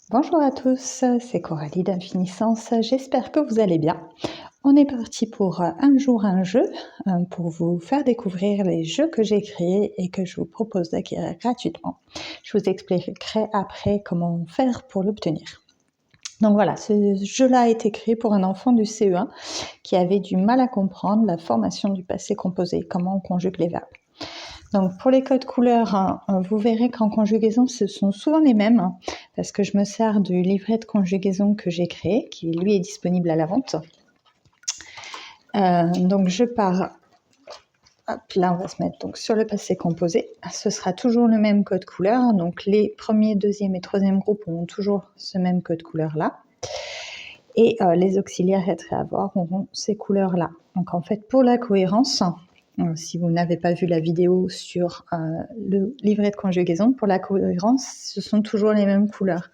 Bonjour à tous, c'est Coralie d'Infiniscence, j'espère que vous allez bien. On est parti pour un jour un jeu, pour vous faire découvrir les jeux que j'ai créés et que je vous propose d'acquérir gratuitement. Je vous expliquerai après comment faire pour l'obtenir. Donc voilà, ce jeu-là a été créé pour un enfant du CE1 qui avait du mal à comprendre la formation du passé composé, comment on conjugue les verbes. Donc pour les codes couleurs, vous verrez qu'en conjugaison, ce sont souvent les mêmes, parce que je me sers du livret de conjugaison que j'ai créé, qui lui est disponible à la vente. Donc je pars, hop, là on va se mettre donc sur le passé composé, ce sera toujours le même code couleur, donc les premiers, deuxième et troisième groupes ont toujours ce même code couleur là, et les auxiliaires être et avoir auront ces couleurs là. Donc en fait pour la cohérence, si vous n'avez pas vu la vidéo sur le livret de conjugaison, pour la cohérence, ce sont toujours les mêmes couleurs.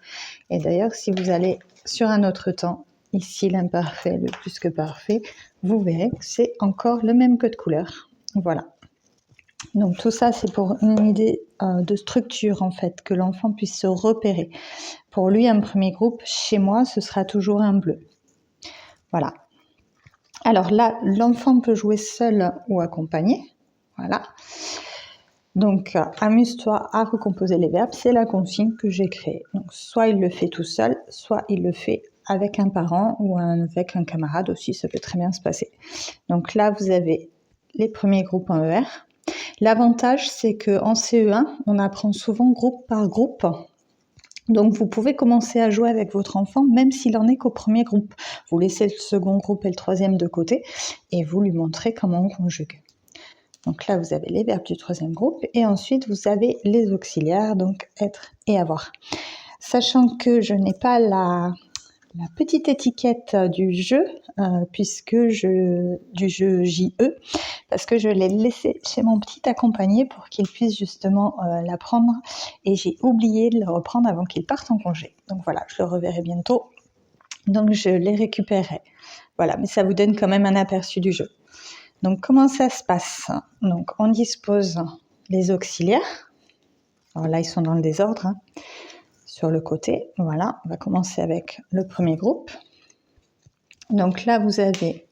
Et d'ailleurs, si vous allez sur un autre temps, ici l'imparfait, le plus que parfait, vous verrez que c'est encore le même code couleur. Voilà. Donc tout ça, c'est pour une idée de structure, en fait, que l'enfant puisse se repérer. Pour lui, un premier groupe, chez moi, ce sera toujours un bleu. Voilà. Alors là, l'enfant peut jouer seul ou accompagné. Voilà. Donc, amuse-toi à recomposer les verbes, c'est la consigne que j'ai créée. Donc, soit il le fait tout seul, soit il le fait avec un parent ou avec un camarade aussi, ça peut très bien se passer. Donc là, vous avez les premiers groupes en ER. L'avantage, c'est qu'en CE1, on apprend souvent groupe par groupe. Donc, vous pouvez commencer à jouer avec votre enfant, même s'il en est qu'au premier groupe. Vous laissez le second groupe et le troisième de côté, et vous lui montrez comment on conjugue. Donc là, vous avez les verbes du troisième groupe, et ensuite, vous avez les auxiliaires, donc être et avoir. Sachant que je n'ai pas la petite étiquette du jeu, du jeu JE, parce que je l'ai laissé chez mon petit accompagné pour qu'il puisse justement l'apprendre, et j'ai oublié de le reprendre avant qu'il parte en congé. Donc voilà, je le reverrai bientôt, donc je les récupérerai. Voilà, mais ça vous donne quand même un aperçu du jeu. Donc comment ça se passe? Donc on dispose les auxiliaires, alors là ils sont dans le désordre, sur le côté, voilà, on va commencer avec le premier groupe. Donc là, vous avez,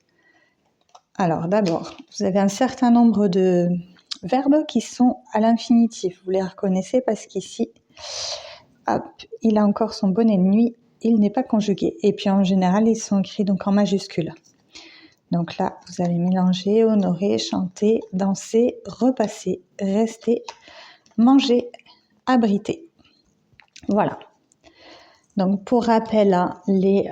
alors d'abord, vous avez un certain nombre de verbes qui sont à l'infinitif. Vous les reconnaissez parce qu'ici, hop, il a encore son bonnet de nuit, il n'est pas conjugué. Et puis en général, ils sont écrits donc en majuscules. Donc là, vous allez mélanger, honorer, chanter, danser, repasser, rester, manger, abriter. Voilà. Donc pour rappel, les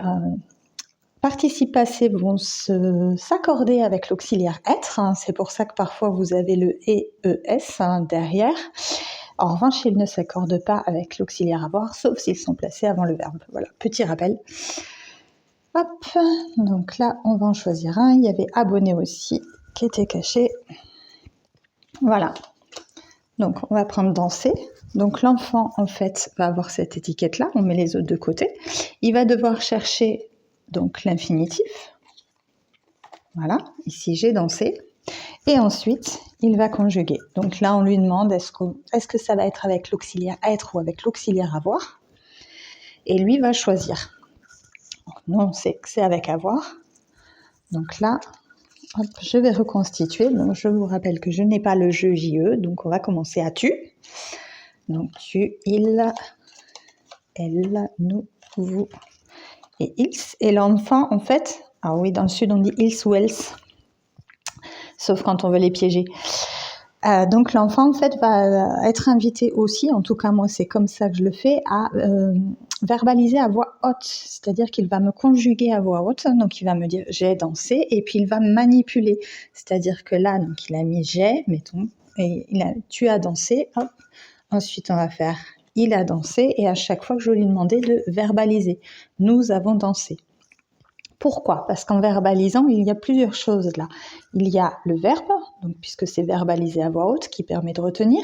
participes passés vont s'accorder avec l'auxiliaire être, c'est pour ça que parfois vous avez le ES derrière. En revanche, ils ne s'accordent pas avec l'auxiliaire avoir, sauf s'ils sont placés avant le verbe. Voilà, petit rappel. Hop, donc là, on va en choisir un. Il y avait abonné aussi, qui était caché. Voilà. Donc, on va prendre danser. Donc, l'enfant, en fait, va avoir cette étiquette-là. On met les autres de côté. Il va devoir chercher donc l'infinitif. Voilà, ici j'ai dansé. Et ensuite, il va conjuguer. Donc là, on lui demande est-ce que ça va être avec l'auxiliaire être ou avec l'auxiliaire avoir. Et lui va choisir. Nous, on sait que c'est avec avoir. Donc là, hop, je vais reconstituer. Donc je vous rappelle que je n'ai pas le jeu JE. Donc on va commencer à tu. Donc tu, il, elle, nous, vous et ils. Et l'enfant, en fait, ah oui, dans le sud, on dit ils ou elles. Sauf quand on veut les piéger. Donc l'enfant en fait va être invité aussi, en tout cas moi c'est comme ça que je le fais, à verbaliser à voix haute, c'est-à-dire qu'il va me conjuguer à voix haute, donc il va me dire j'ai dansé et puis il va manipuler, c'est-à-dire que là donc il a mis j'ai, mettons, et tu as dansé, hop. Ensuite on va faire il a dansé et à chaque fois que je vais lui demander de verbaliser, nous avons dansé. Pourquoi? Parce qu'en verbalisant, il y a plusieurs choses là. Il y a le verbe, donc puisque c'est verbalisé à voix haute, qui permet de retenir.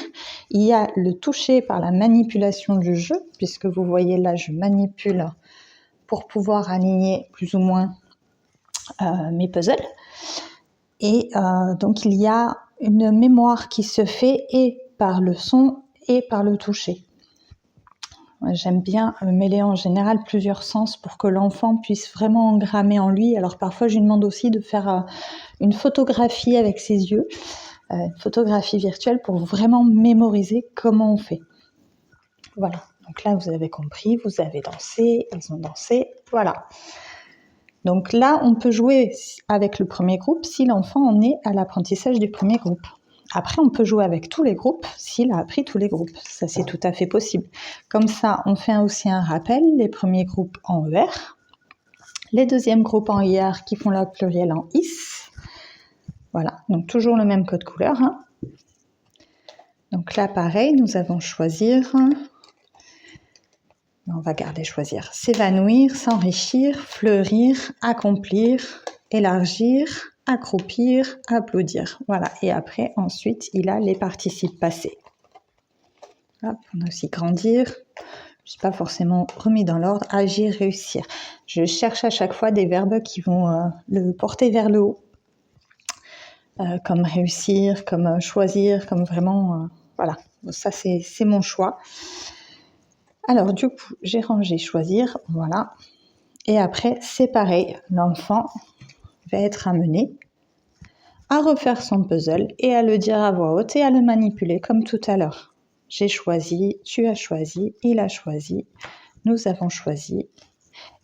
Il y a le toucher par la manipulation du jeu, puisque vous voyez là, je manipule pour pouvoir aligner plus ou moins mes puzzles. Et donc il y a une mémoire qui se fait et par le son et par le toucher. J'aime bien mêler en général plusieurs sens pour que l'enfant puisse vraiment engrammer en lui. Alors parfois, je lui demande aussi de faire une photographie avec ses yeux, une photographie virtuelle pour vraiment mémoriser comment on fait. Voilà, donc là, vous avez compris, vous avez dansé, ils ont dansé, voilà. Donc là, on peut jouer avec le premier groupe si l'enfant en est à l'apprentissage du premier groupe. Après, on peut jouer avec tous les groupes s'il a appris tous les groupes. Ça, c'est tout à fait possible. Comme ça, on fait aussi un rappel, les premiers groupes en ER, les deuxièmes groupes en IR qui font la pluriel en IS. Voilà, donc toujours le même code couleur. Hein. Donc là, pareil, nous avons choisir. On va garder choisir. S'évanouir, s'enrichir, fleurir, accomplir, élargir, accroupir, applaudir. Voilà. Et après, ensuite, il a les participes passés. Hop, on a aussi grandir. Je ne suis pas forcément remis dans l'ordre. Agir, réussir. Je cherche à chaque fois des verbes qui vont le porter vers le haut. Comme réussir, comme choisir, comme vraiment... voilà. Ça, c'est mon choix. Alors, du coup, j'ai rangé choisir. Voilà. Et après, c'est pareil. L'enfant va être amené à refaire son puzzle et à le dire à voix haute et à le manipuler comme tout à l'heure. J'ai choisi, tu as choisi, il a choisi, nous avons choisi,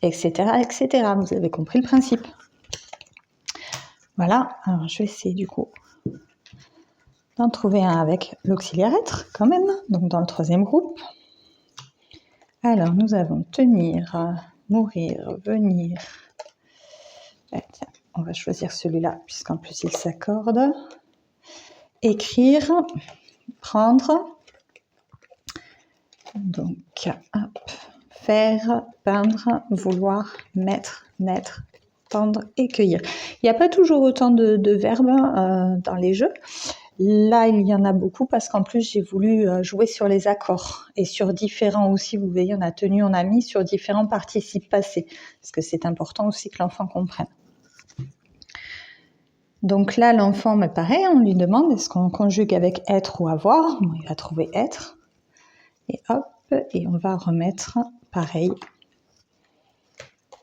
etc., etc. Vous avez compris le principe. Voilà, alors je vais essayer du coup d'en trouver un avec l'auxiliaire être quand même, donc dans le troisième groupe. Alors nous avons tenir, mourir, venir. Tiens, on va choisir celui-là puisqu'en plus il s'accorde. Écrire, prendre. Donc, hop, faire, peindre, vouloir, mettre, naître, tendre et cueillir. Il n'y a pas toujours autant de verbes dans les jeux. Là, il y en a beaucoup parce qu'en plus, j'ai voulu jouer sur les accords et sur différents aussi. Vous voyez, on a tenu, on a mis sur différents participes passés parce que c'est important aussi que l'enfant comprenne. Donc là, l'enfant, mais pareil, on lui demande est-ce qu'on conjugue avec être ou avoir. Bon, il va trouver être. Et hop, et on va remettre pareil.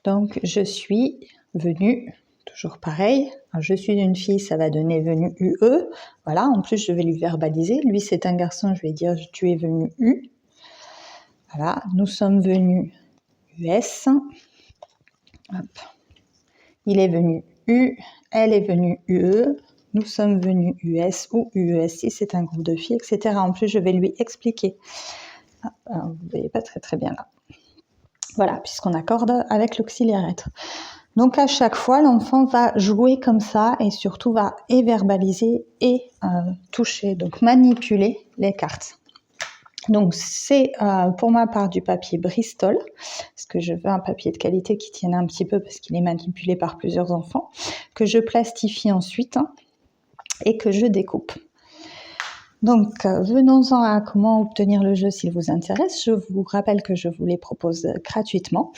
Donc, je suis venue, toujours pareil. Alors, je suis une fille, ça va donner venu UE. Voilà, en plus, je vais lui verbaliser. Lui, c'est un garçon, je vais dire tu es venu U. Voilà, nous sommes venus US. Hop. Il est venu U, elle est venue UE. Nous sommes venus US ou UES si c'est un groupe de filles, etc. En plus, je vais lui expliquer. Alors, vous ne voyez pas très bien là. Voilà, puisqu'on accorde avec l'auxiliaire être. Donc à chaque fois, l'enfant va jouer comme ça et surtout va verbaliser et toucher, donc manipuler les cartes. Donc c'est pour ma part du papier Bristol, parce que je veux un papier de qualité qui tienne un petit peu parce qu'il est manipulé par plusieurs enfants, que je plastifie ensuite et que je découpe. Donc, venons-en à comment obtenir le jeu s'il vous intéresse. Je vous rappelle que je vous les propose gratuitement.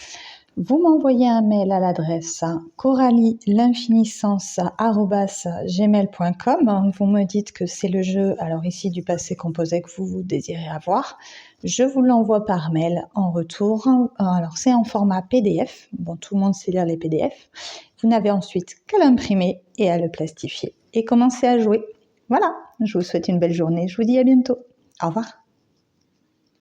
Vous m'envoyez un mail à l'adresse coralielinfiniscence@gmail.com. Vous me dites que c'est le jeu, alors ici du passé composé que vous désirez avoir. Je vous l'envoie par mail en retour. Alors, c'est en format PDF. Bon, tout le monde sait lire les PDF. Vous n'avez ensuite qu'à l'imprimer et à le plastifier et commencer à jouer. Voilà, je vous souhaite une belle journée. Je vous dis à bientôt. Au revoir.